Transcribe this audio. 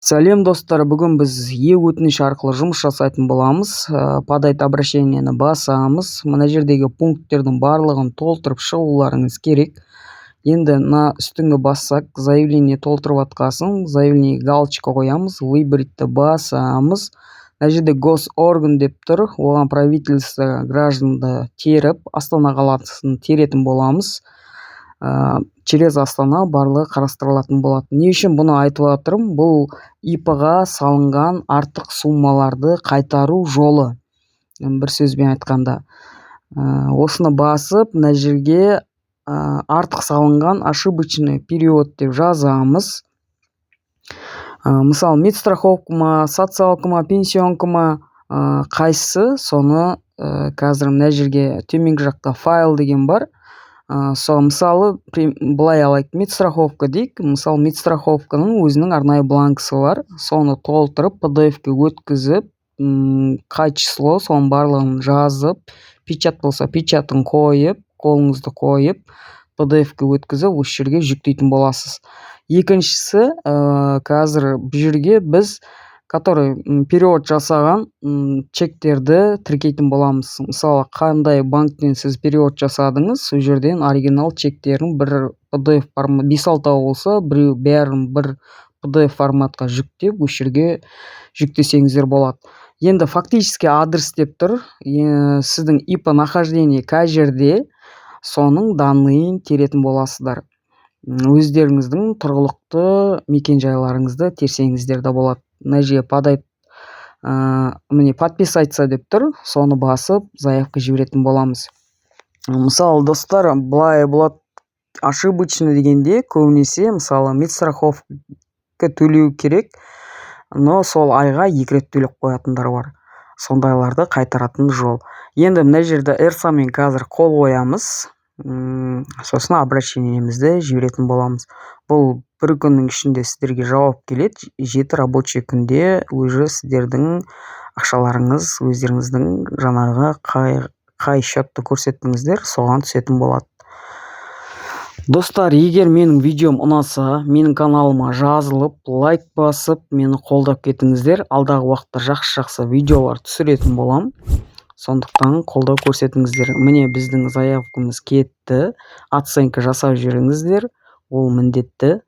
Сәлем достар, бүгін біз өтініш арқылы жұмыс жасайтын боламыз. Подать обращениені басамыз. Мына жердегі пункттердің барлығын толтырып шығуларыңыз керек. Енді мына үстіңгі бассақ, заявление толтырып атқасын, заявление галочка қоямыз, выборитті басамыз. Мына жерде госорган деп тұр, оған правительство гражданды теріп, Астана қаласын теретін боламыз. Через Астана барлығы қарастырылатын болады. Не үшін бұны айтып жатырмын? Бұл ИП-ға салынған артық суммаларды қайтару жолы. Бір сөзбен айтқанда. Осыны басып, мына жерге артық салынған ошибочный период деп жазамыз. Мысалы, медстраховка ма, социалка ма, пенсионка ма, қайсысы, соны қазір мына жерге төменгі жақта файл деген бар. Мысалы, былай алайық, медстраховка дейік. Мысалы, медстраховканың өзінің арнайы бланкысы бар. Соны толтырып, PDF-ке өткізіп, қай число, соның барлығын жазып, печат болса, печатын қойып, қолыңызды қойып, PDF-ке өткізіп, осы жерге жүктейтін боласыз. Екіншісі, қазір бұл жерге біз который период жасаған чектерді тіркейтін боламыз. Мысалы, қандай банктен сіз период жасадыңыз, сол жерден оригинал чектерін бір PDF формат, 5-6 болса, бәрін бір PDF форматқа жүктеп, осы жерге жүктесеңіздер болады. Енді фактически адрес деп тұр, сіздің ИП нахождение қай жерде, соның данныйын теретін боласыздар. Өздеріңіздің тұрғылықты мекен-жайларыңызды терсеңіздер де болады. Мына жерге подать, міне подписаться деп тұр, соны басып, заявка жіберетін боламыз. Мысалы, достар, былай болады, ошибочный дегенде көбінесе, мысалы, медстраховка төлеу керек, но сол айға 2 рет төлеп қоятындар бар. Сондайларды қайтаратын жол. Енді мына жерде эрсамен қазір қол қоямыз. Сосын обращениемізді жіберетін боламыз. Бұл бір күннің ішінде сіздерге жауап келеді. 7 рабочий күнде уже сіздердің ақшаларыңыз, өздеріңіздің жаңағы қай счетты көрсеттіңіздер, соған түсетін болады. Достар, егер менің видеом ұнаса, менің каналыма жазылып, лайк басып, мені қолдап кетіңіздер. Алдағы уақытта жақсы видеолар түсіретін болам. Сондықтан қолдау көрсетіңіздер. Міне біздің заявкамыз кетті. Оценка жасап жіберіңіздер. Ол міндетті.